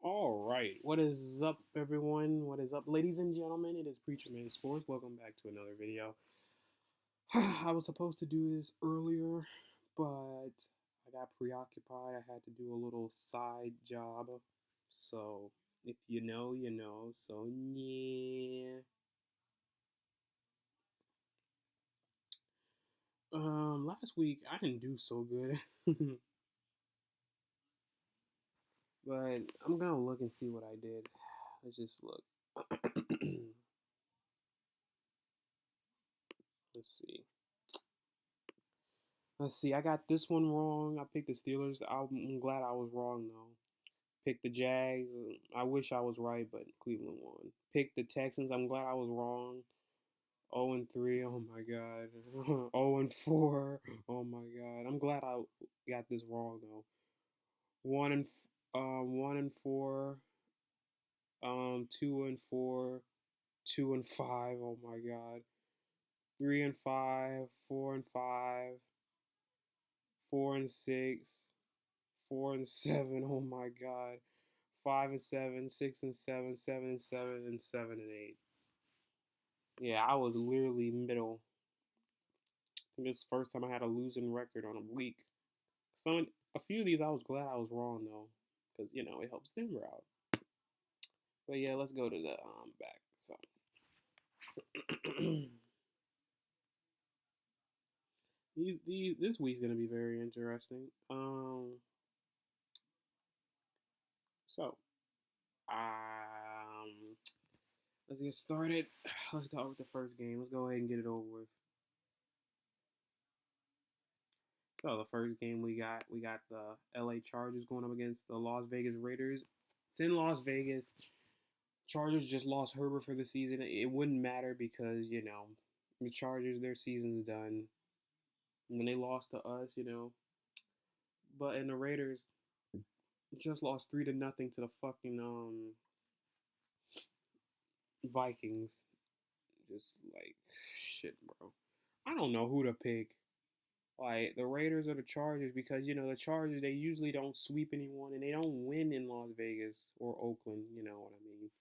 All right. What is up, everyone? What is up, ladies and gentlemen? It is Preacher Man Sports. Welcome back to another video. I was supposed to do this earlier, but I got preoccupied. I had to do a little side job. So, if you know, you know. So, yeah. Last week I didn't do so good. But I'm gonna look and see what I did. Let's just look. Let's see. Let's see. I got this one wrong. I picked the Steelers. I'm glad I was wrong though. Picked the Jags. I wish I was right, but Cleveland won. Picked the Texans. I'm glad I was wrong. 0-3. Oh my god. 0-4. Oh my god. I'm glad I got this wrong though. 1-4. 2-4. 2-5. Oh my god. 3-5. 4-5. 4-6. 4-7. Oh my god. 5-7. 6-7. 7-7. And 7-8. Yeah, I was literally middle. I think it's the first time I had a losing record on a week. A few of these I was glad I was wrong though, because it helps Denver out. But yeah, let's go to the back. So these this week's gonna be very interesting. So um, let's get started. Let's go with the first game. Let's go ahead and get it over with. So the first game we got the LA Chargers going up against the Las Vegas Raiders. It's in Las Vegas. Chargers just lost Herbert for the season. It wouldn't matter because, the Chargers, their season's done. When they lost to us, But and the Raiders just lost 3-0 to the fucking Vikings. Just like shit, bro. I don't know who to pick. Like the Raiders or the Chargers because the Chargers they usually don't sweep anyone and they don't win in Las Vegas or Oakland. You know what I mean?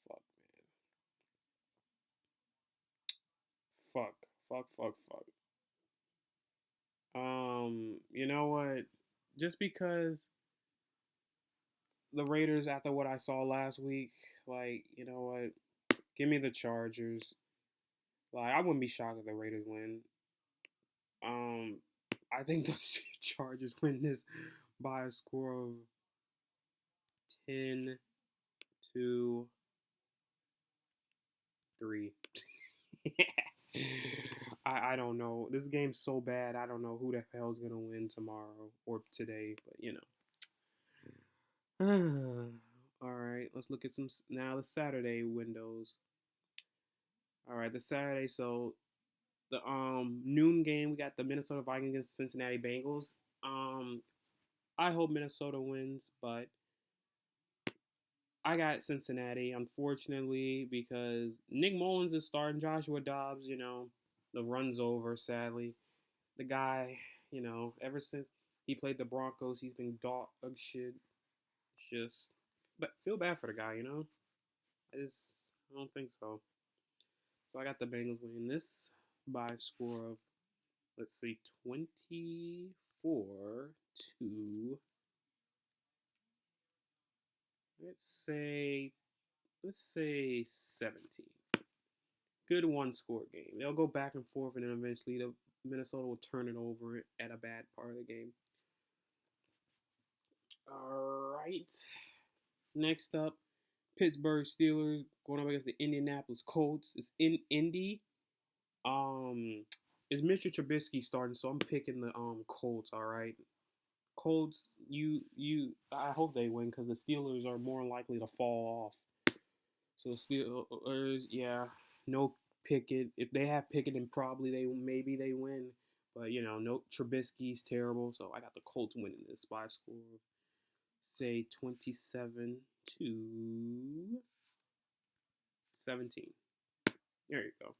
Fuck, man. Fuck. Fuck. Fuck. Fuck. You know what? Just because the Raiders, after what I saw last week, like you know what? Give me the Chargers. Like I wouldn't be shocked if the Raiders win. Um, I think the Chargers win this by a score of 10-3. I don't know. This game's so bad. I don't know who the hell's gonna win tomorrow or today. But all right, let's look at some now the Saturday windows. All right, the Saturday. So the noon game we got the Minnesota Vikings against Cincinnati Bengals. Um, I hope Minnesota wins, but I got Cincinnati, unfortunately, because Nick Mullins is starting. Joshua Dobbs, the run's over, sadly. The guy, ever since he played the Broncos, he's been dog shit. Just, but feel bad for the guy. I don't think so. So I got the Bengals winning this by a score of, let's see, 24 to, let's say, let's say 17. Good one score game. They'll go back and forth, and then eventually the Minnesota will turn it over at a bad part of the game. All right. Next up, Pittsburgh Steelers going up against the Indianapolis Colts. It's in Indy. Um, it's Mr. Trubisky starting, so I'm picking the Colts. All right, Colts. You. I hope they win because the Steelers are more likely to fall off. So the Steelers, yeah, no Pickett. If they have Pickett, then probably maybe they win. But no Trubisky's terrible. So I got the Colts winning this by a score of say 27-17. There you go.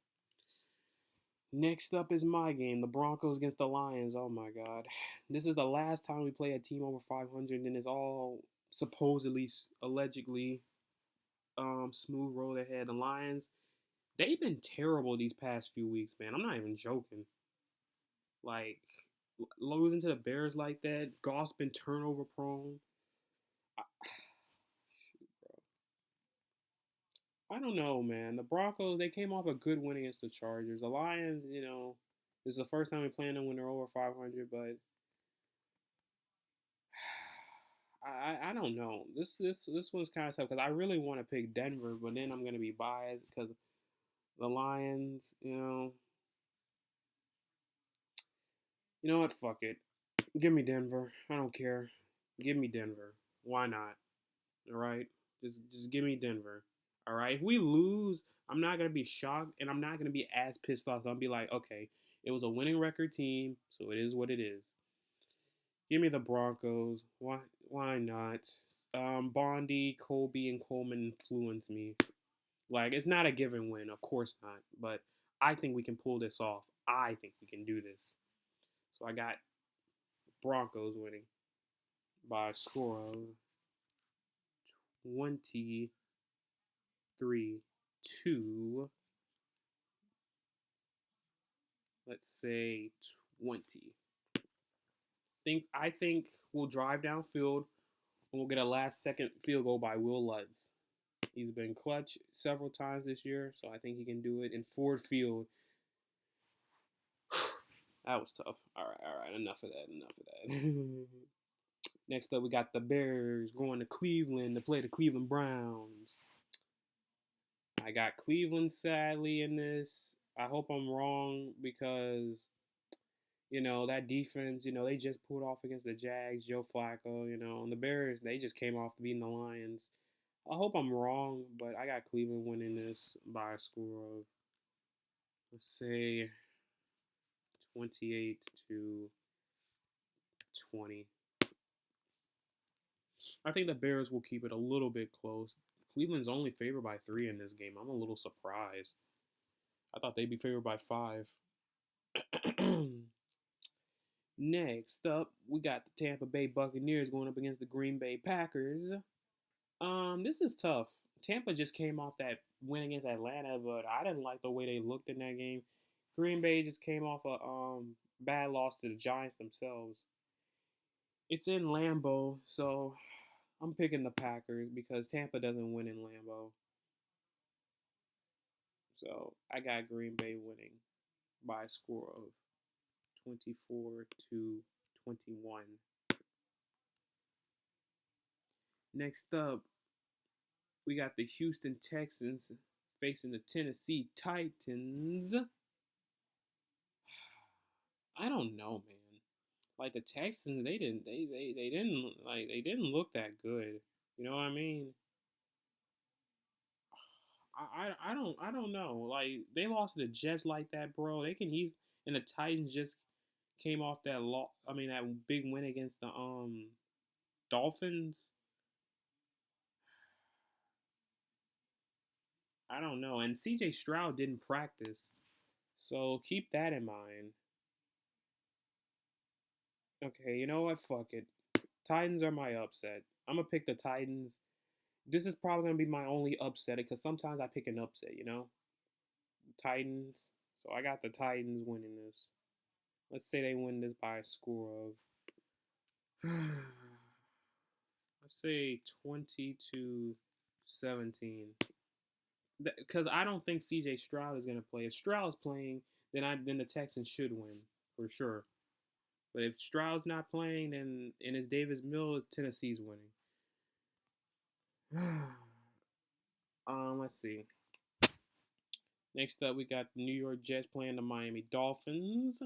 Next up is my game, the Broncos against the Lions. Oh my God, this is the last time we play a team over 500, and it's all supposedly, allegedly, smooth road ahead. The Lions, they've been terrible these past few weeks, man. I'm not even joking. Like losing to the Bears like that, Goff's been turnover prone. I, shoot, bro. I don't know, man. The Broncos, they came off a good win against the Chargers. The Lions, this is the first time we playing them when they're over 500, but I don't know. This one's kind of tough because I really want to pick Denver, but then I'm gonna be biased because the Lions. You know what? Fuck it. Give me Denver. I don't care. Give me Denver. Why not? All right. Just give me Denver. All right. If we lose, I'm not gonna be shocked, and I'm not gonna be as pissed off. I'm gonna be like, okay, it was a winning record team, so it is what it is. Give me the Broncos. Why not? Bondi, Colby, and Coleman influence me. Like it's not a given win, of course not. But I think we can pull this off. I think we can do this. So I got Broncos winning by a score of 23 to, let's say, 20. I think we'll drive downfield and we'll get a last second field goal by Will Lutz. He's been clutch several times this year, so I think he can do it in Ford Field. That was tough. All right. Enough of that. Next up, we got the Bears going to Cleveland to play the Cleveland Browns. I got Cleveland sadly in this. I hope I'm wrong because that defense, they just pulled off against the Jags, Joe Flacco, and the Bears, they just came off beating the Lions. I hope I'm wrong, but I got Cleveland winning this by a score of, let's say, 28 to 20. I think the Bears will keep it a little bit close. Cleveland's only favored by 3 in this game. I'm a little surprised. I thought they'd be favored by 5. Next up, we got the Tampa Bay Buccaneers going up against the Green Bay Packers. This is tough. Tampa just came off that win against Atlanta, but I didn't like the way they looked in that game. Green Bay just came off a bad loss to the Giants themselves. It's in Lambeau, so I'm picking the Packers because Tampa doesn't win in Lambeau. So I got Green Bay winning by a score of 24 to 21. Next up, we got the Houston Texans facing the Tennessee Titans. I don't know, man. Like the Texans, they didn't look that good. You know what I mean? I don't know. Like they lost to the Jets like that, bro. He's and the Titans just came off that that big win against the Dolphins. I don't know. And CJ Stroud didn't practice. So keep that in mind. Okay, you know what? Fuck it. Titans are my upset. I'm gonna pick the Titans. This is probably gonna be my only upset because sometimes I pick an upset. Titans. So I got the Titans winning this. Let's say they win this by a score of let's say 20 to 17. Because I don't think CJ Stroud is gonna play. If Stroud's playing, then the Texans should win for sure. But if Stroud's not playing, then and it's Davis Mills, Tennessee's winning. Let's see. Next up, we got the New York Jets playing the Miami Dolphins.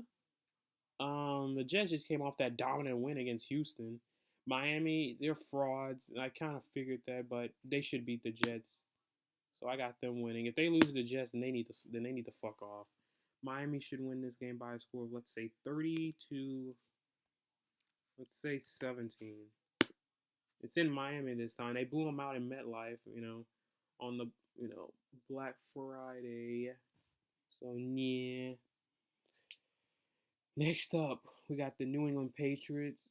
The Jets just came off that dominant win against Houston. Miami, they're frauds. I kind of figured that, but they should beat the Jets. So I got them winning. If they lose to the Jets, then they need to fuck off. Miami should win this game by a score of let's say 30 to let's say 17. It's in Miami this time. They blew them out in MetLife, on the Black Friday. So yeah. Next up, we got the New England Patriots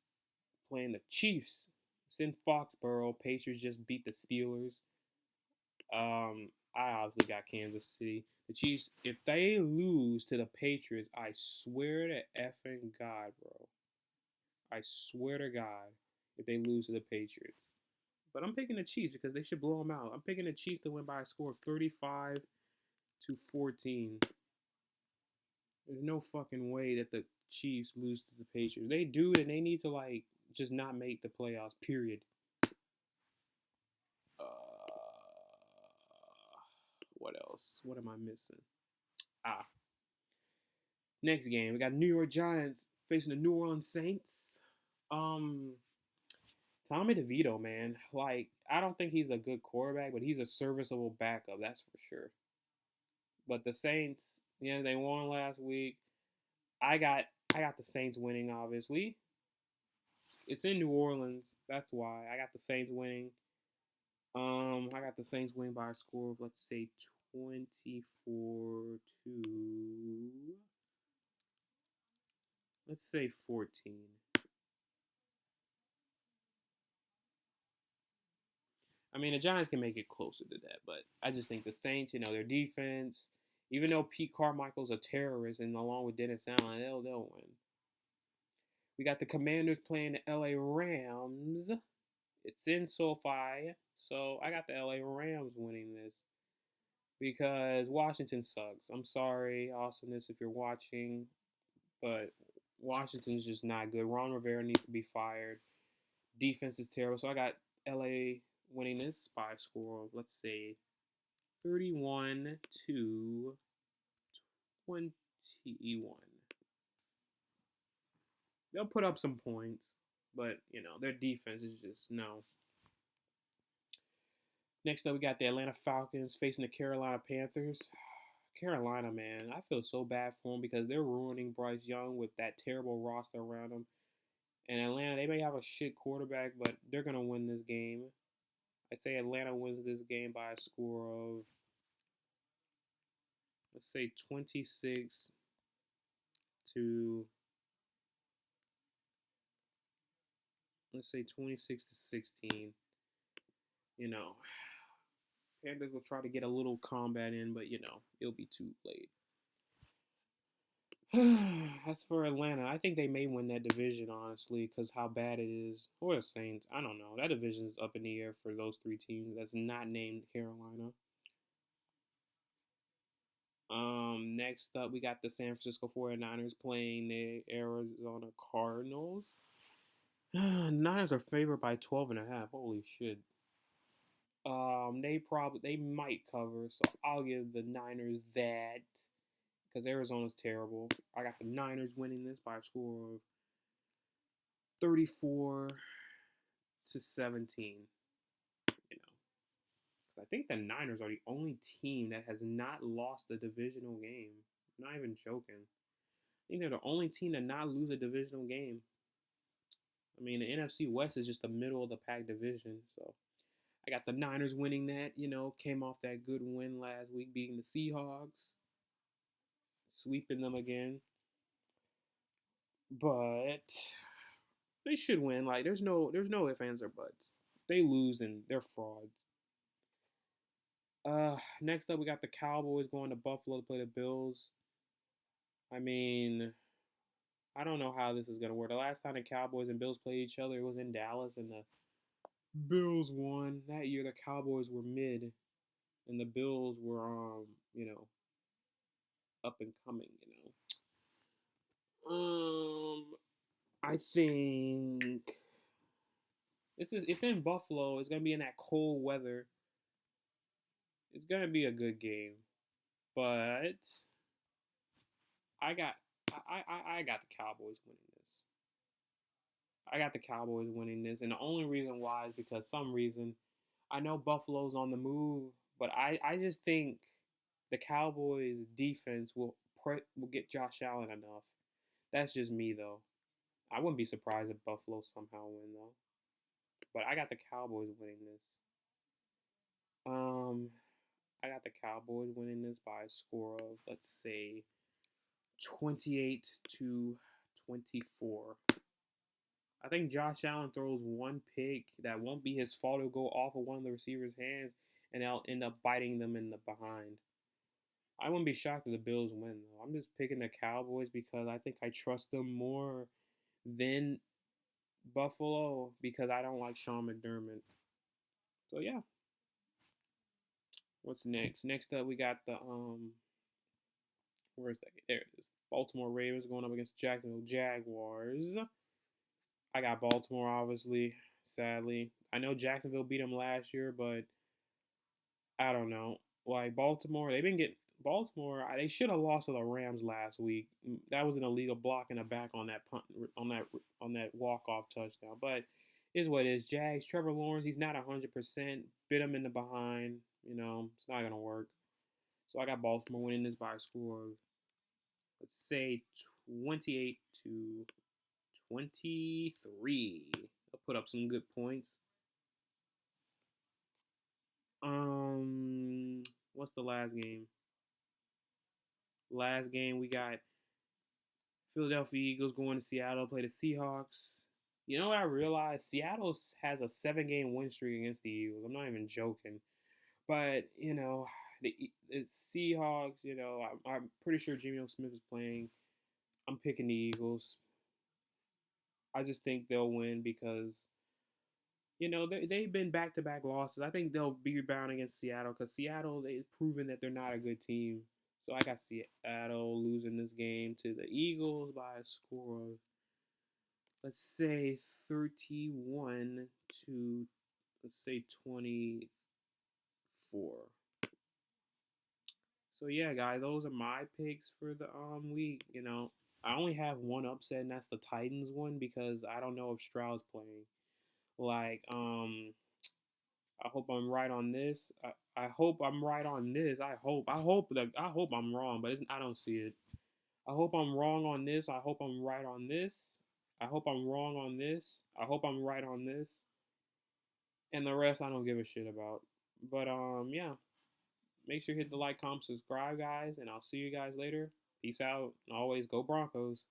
playing the Chiefs. It's in Foxborough. Patriots just beat the Steelers. I obviously got Kansas City. The Chiefs, if they lose to the Patriots, I swear to effing God, bro. I swear to God, if they lose to the Patriots. But I'm picking the Chiefs because they should blow them out. I'm picking the Chiefs to win by a score of 35-14. There's no fucking way that the Chiefs lose to the Patriots. They do, and they need to like just not make the playoffs. Period. What else? What am I missing? Ah, next game we got New York Giants facing the New Orleans Saints. Um, Tommy DeVito, man. Like, I don't think he's a good quarterback, but he's a serviceable backup. That's for sure. But the Saints, yeah, they won last week. I got I got the Saints winning. Obviously, it's in New Orleans. That's why I got the Saints winning. I got the Saints winning by a score of let's say 24 to let's say 14. I mean, the Giants can make it closer to that, but I just think the Saints, their defense, even though Pete Carmichael's a terrorist, and along with Dennis Allen, they'll win. We got the Commanders playing the LA Rams. It's in SoFi, so I got the LA Rams winning this because Washington sucks. I'm sorry, Awesomeness, if you're watching, but Washington's just not good. Ron Rivera needs to be fired. Defense is terrible, so I got LA winning this by a score of, let's say, 31 to 21. They'll put up some points, but their defense is just no. Next up, we got the Atlanta Falcons facing the Carolina Panthers. Carolina, man, I feel so bad for them because they're ruining Bryce Young with that terrible roster around them. And Atlanta, they may have a shit quarterback, but they're gonna win this game. I say Atlanta wins this game by a score of, let's say, 26 to, let's say, 26 to 16. You know, Panthers will try to get a little combat in, but it'll be too late. As for Atlanta, I think they may win that division, honestly, because how bad it is. Or the Saints. I don't know. That division's up in the air for those three teams that's not named Carolina. Next up, we got the San Francisco 49ers playing the Arizona Cardinals. Niners are favored by 12 and a half. Holy shit. They might cover, so I'll give the Niners that because Arizona's terrible. I got the Niners winning this by a score of 34 to 17. Because I think the Niners are the only team that has not lost a divisional game. I'm not even joking. I think they're the only team to not lose a divisional game. I mean, the NFC West is just the middle of the pack division, so I got the Niners winning that. Came off that good win last week, beating the Seahawks, sweeping them again. But they should win. Like, there's no ifs, ands, or buts. They lose and they're frauds. Next up, we got the Cowboys going to Buffalo to play the Bills. I mean, I don't know how this is gonna work. The last time the Cowboys and Bills played each other, it was in Dallas, and the Bills won. That year, the Cowboys were mid, and the Bills were up and coming. I think it's in Buffalo. It's gonna be in that cold weather. It's gonna be a good game, but I got I got the Cowboys winning this. I got the Cowboys winning this, and the only reason why is because some reason I know Buffalo's on the move, but I just think the Cowboys defense will get Josh Allen enough. That's just me though. I wouldn't be surprised if Buffalo somehow win though. But I got the Cowboys winning this. Um, I got the Cowboys winning this by a score of let's say 28 to 24. I think Josh Allen throws one pick that won't be his fault. It'll go off of one of the receivers' hands, and they'll end up biting them in the behind. I wouldn't be shocked if the Bills win, though. I'm just picking the Cowboys because I think I trust them more than Buffalo because I don't like Sean McDermott. So yeah, what's next? Next up, we got the where's that? There it is. Baltimore Ravens going up against Jacksonville Jaguars. I got Baltimore, obviously. Sadly, I know Jacksonville beat them last year, but I don't know. Like Baltimore, they've been getting Baltimore. They should have lost to the Rams last week. That was an illegal block in the back on that punt on that walk off touchdown. But is what it is. Jags. Trevor Lawrence. He's not 100%. Bit him in the behind. You know it's not gonna work. So I got Baltimore winning this by a score of let's say 28-23. I'll put up some good points. What's the last game? Last game we got Philadelphia Eagles going to Seattle play the Seahawks. You know what I realized? Seattle has a 7-game win streak against the Eagles. I'm not even joking. But the Seahawks. I'm pretty sure Geno Smith is playing. I'm picking the Eagles. I just think they'll win because they've been back-to-back losses. I think they'll be bound against Seattle because Seattle, they've proven that they're not a good team. So I got Seattle losing this game to the Eagles by a score of, let's say, 31 to, let's say, 24. So yeah, guys, those are my picks for the week. I only have one upset, and that's the Titans one because I don't know if Stroud's playing. Like, I hope I'm right on this. I hope I'm right on this. I hope I'm wrong, but I don't see it. I hope I'm wrong on this. I hope I'm right on this. I hope I'm wrong on this. I hope I'm right on this. And the rest I don't give a shit about. But yeah. Make sure you hit the like, comment, subscribe, guys, and I'll see you guys later. Peace out. And always go Broncos.